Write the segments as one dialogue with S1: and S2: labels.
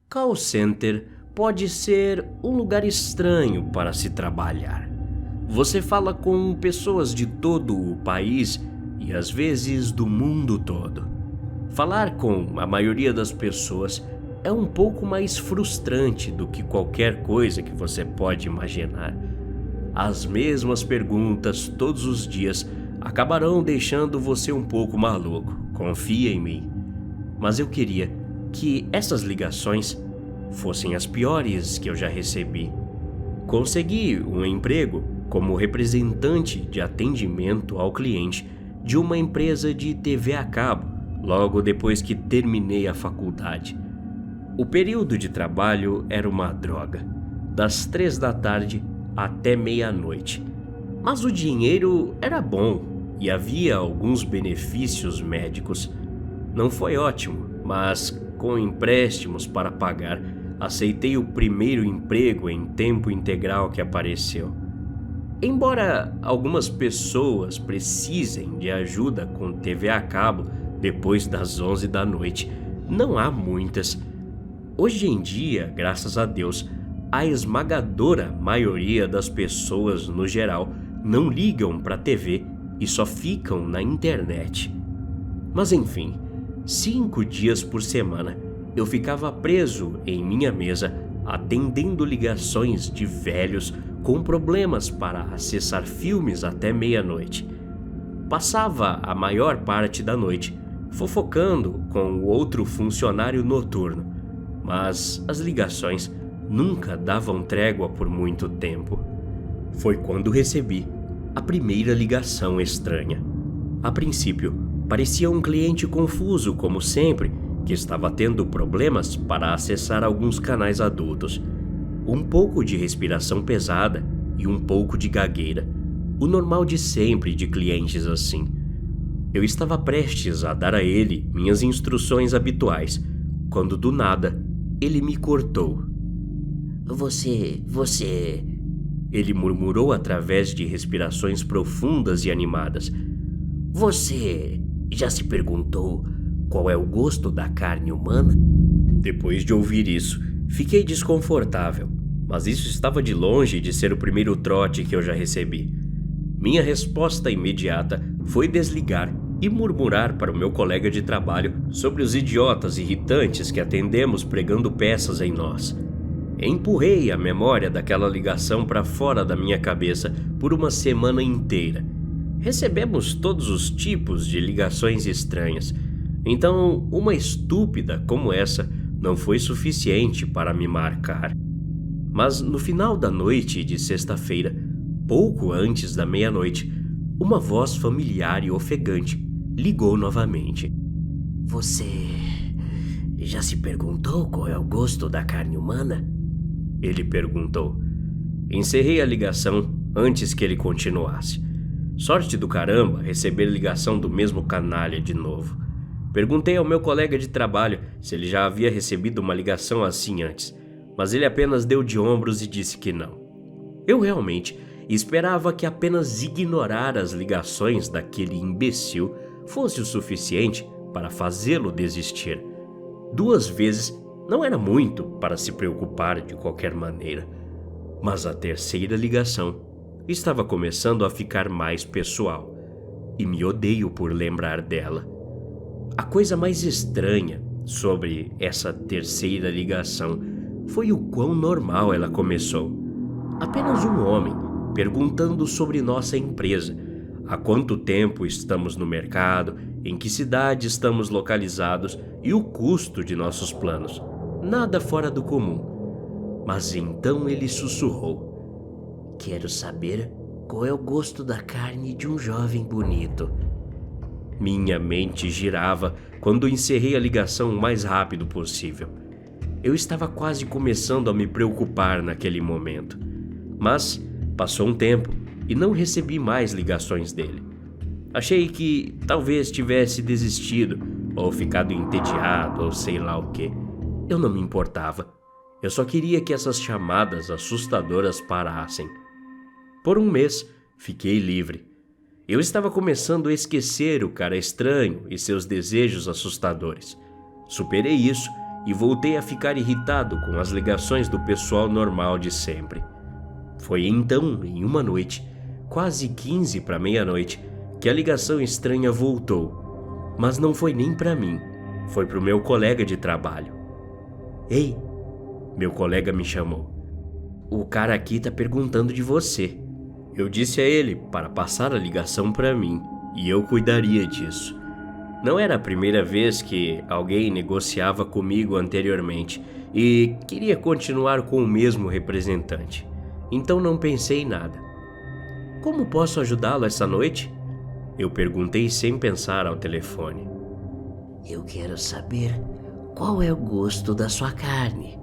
S1: Call center pode ser um lugar estranho para se trabalhar. Você fala com pessoas de todo o país e às vezes do mundo todo. Falar com a maioria das pessoas é um pouco mais frustrante do que qualquer coisa que você pode imaginar. As mesmas perguntas todos os dias acabarão deixando você um pouco maluco, confia em mim. Mas eu queria que essas ligações fossem as piores que eu já recebi. Consegui um emprego como representante de atendimento ao cliente de uma empresa de TV a cabo, logo depois que terminei a faculdade. O período de trabalho era uma droga, das 3 da tarde até meia-noite. Mas o dinheiro era bom e havia alguns benefícios médicos. Não foi ótimo, mas com empréstimos para pagar, aceitei o primeiro emprego em tempo integral que apareceu. Embora algumas pessoas precisem de ajuda com TV a cabo depois das 11 da noite, não há muitas. Hoje em dia, graças a Deus, a esmagadora maioria das pessoas, no geral, não ligam para a TV e só ficam na internet. Mas enfim, 5 dias por semana eu ficava preso em minha mesa atendendo ligações de velhos com problemas para acessar filmes até meia-noite. Passava a maior parte da noite fofocando com o outro funcionário noturno, mas as ligações nunca davam trégua por muito tempo. Foi quando recebi a primeira ligação estranha. A princípio, parecia um cliente confuso, como sempre, que estava tendo problemas para acessar alguns canais adultos. Um pouco de respiração pesada e um pouco de gagueira. O normal de sempre de clientes assim. Eu estava prestes a dar a ele minhas instruções habituais, quando do nada ele me cortou. Você... Ele murmurou através de respirações profundas e animadas. Você já se perguntou qual é o gosto da carne humana? Depois de ouvir isso, fiquei desconfortável, mas isso estava de longe de ser o primeiro trote que eu já recebi. Minha resposta imediata foi desligar e murmurar para o meu colega de trabalho sobre os idiotas irritantes que atendemos pregando peças em nós. Empurrei a memória daquela ligação para fora da minha cabeça por uma semana inteira. Recebemos todos os tipos de ligações estranhas, então uma estúpida como essa não foi suficiente para me marcar. Mas no final da noite de sexta-feira, pouco antes da meia-noite, uma voz familiar e ofegante ligou novamente. Você já se perguntou qual é o gosto da carne humana? Ele perguntou. Encerrei a ligação antes que ele continuasse. Sorte do caramba receber ligação do mesmo canalha de novo. Perguntei ao meu colega de trabalho se ele já havia recebido uma ligação assim antes, mas ele apenas deu de ombros e disse que não. Eu realmente esperava que apenas ignorar as ligações daquele imbecil fosse o suficiente para fazê-lo desistir. 2 vezes não era muito para se preocupar de qualquer maneira, mas a terceira ligação estava começando a ficar mais pessoal e me odeio por lembrar dela. A coisa mais estranha sobre essa terceira ligação foi o quão normal ela começou. Apenas um homem perguntando sobre nossa empresa, há quanto tempo estamos no mercado, em que cidade estamos localizados e o custo de nossos planos. Nada fora do comum. Mas então ele sussurrou. Quero saber qual é o gosto da carne de um jovem bonito. Minha mente girava quando encerrei a ligação o mais rápido possível. Eu estava quase começando a me preocupar naquele momento. Mas passou um tempo e não recebi mais ligações dele. Achei que talvez tivesse desistido, ou ficado entediado, ou sei lá o quê. Eu não me importava. Eu só queria que essas chamadas assustadoras parassem. Por 1 mês, fiquei livre. Eu estava começando a esquecer o cara estranho e seus desejos assustadores. Superei isso e voltei a ficar irritado com as ligações do pessoal normal de sempre. Foi então, em uma noite, quase 15 para meia-noite, que a ligação estranha voltou. Mas não foi nem para mim, foi para o meu colega de trabalho. "Ei", meu colega me chamou. "O cara aqui tá perguntando de você." Eu disse a ele para passar a ligação para mim e eu cuidaria disso. Não era a primeira vez que alguém negociava comigo anteriormente e queria continuar com o mesmo representante. Então não pensei em nada. "Como posso ajudá-lo essa noite?" Eu perguntei sem pensar ao telefone.
S2: "Eu quero saber qual é o gosto da sua carne."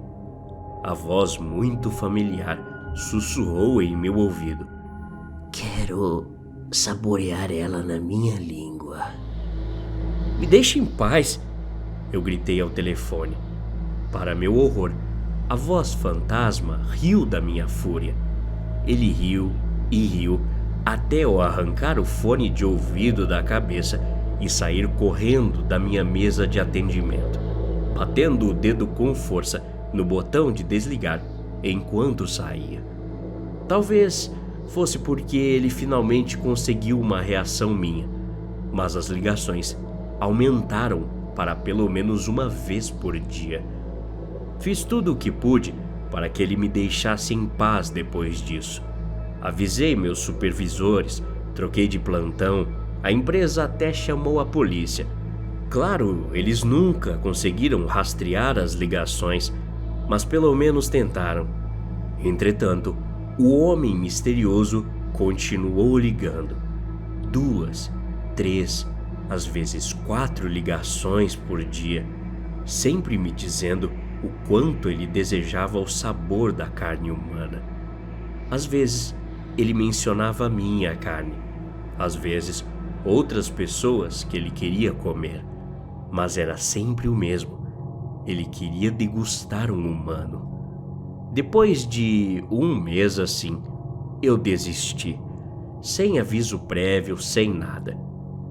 S1: A voz muito familiar sussurrou em meu ouvido.
S2: "Quero saborear ela na minha língua."
S1: "Me deixe em paz!" eu gritei ao telefone. Para meu horror, a voz fantasma riu da minha fúria. Ele riu e riu até eu arrancar o fone de ouvido da cabeça e sair correndo da minha mesa de atendimento, batendo o dedo com força no botão de desligar enquanto saía. Talvez fosse porque ele finalmente conseguiu uma reação minha, mas as ligações aumentaram para pelo menos uma vez por dia. Fiz tudo o que pude para que ele me deixasse em paz depois disso. Avisei meus supervisores, troquei de plantão, a empresa até chamou a polícia. Claro, eles nunca conseguiram rastrear as ligações, mas pelo menos tentaram. Entretanto, o homem misterioso continuou ligando. 2, 3, às vezes 4 ligações por dia, sempre me dizendo o quanto ele desejava o sabor da carne humana. Às vezes, ele mencionava a minha carne, às vezes, outras pessoas que ele queria comer, mas era sempre o mesmo. Ele queria degustar um humano. Depois de um mês assim, eu desisti, sem aviso prévio, sem nada.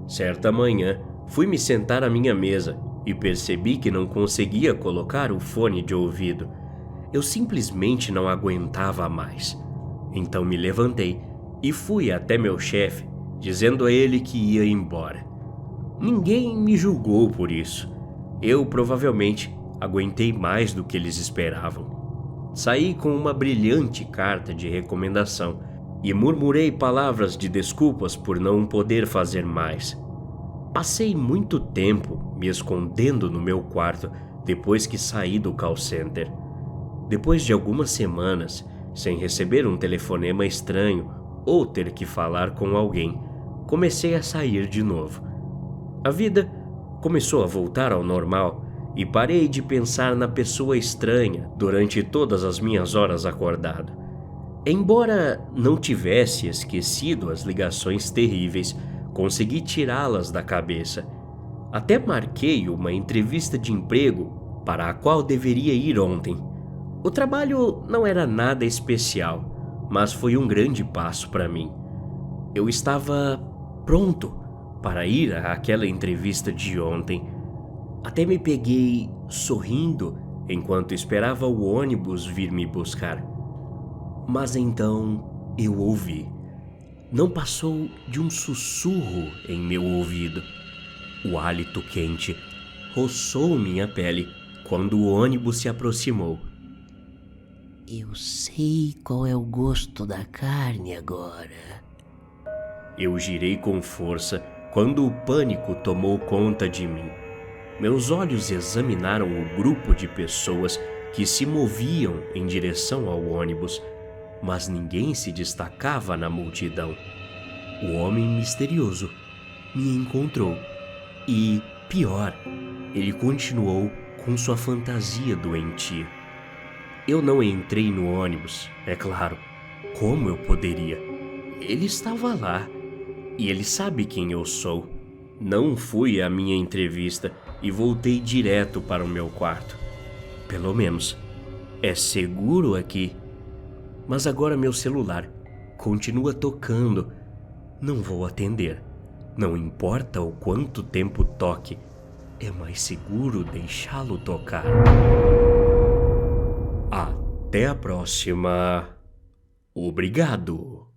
S1: Certa manhã, fui me sentar à minha mesa e percebi que não conseguia colocar o fone de ouvido. Eu simplesmente não aguentava mais. Então me levantei e fui até meu chefe, dizendo a ele que ia embora. Ninguém me julgou por isso. Eu provavelmente aguentei mais do que eles esperavam. Saí com uma brilhante carta de recomendação e murmurei palavras de desculpas por não poder fazer mais. Passei muito tempo me escondendo no meu quarto depois que saí do call center. Depois de algumas semanas, sem receber um telefonema estranho ou ter que falar com alguém, comecei a sair de novo. A vida começou a voltar ao normal e parei de pensar na pessoa estranha durante todas as minhas horas acordado. Embora não tivesse esquecido as ligações terríveis, consegui tirá-las da cabeça. Até marquei uma entrevista de emprego para a qual deveria ir ontem. O trabalho não era nada especial, mas foi um grande passo para mim. Eu estava pronto para ir àquela entrevista de ontem. Até me peguei sorrindo enquanto esperava o ônibus vir me buscar. Mas então eu ouvi. Não passou de um sussurro em meu ouvido. O hálito quente roçou minha pele quando o ônibus se aproximou.
S2: "Eu sei qual é o gosto da carne agora."
S1: Eu girei com força quando o pânico tomou conta de mim. Meus olhos examinaram o grupo de pessoas que se moviam em direção ao ônibus, mas ninguém se destacava na multidão. O homem misterioso me encontrou e, pior, ele continuou com sua fantasia doentia. Eu não entrei no ônibus, é claro. Como eu poderia? Ele estava lá e ele sabe quem eu sou. Não fui à minha entrevista e voltei direto para o meu quarto. Pelo menos, é seguro aqui. Mas agora meu celular continua tocando. Não vou atender. Não importa o quanto tempo toque. é mais seguro deixá-lo tocar. Até a próxima. Obrigado.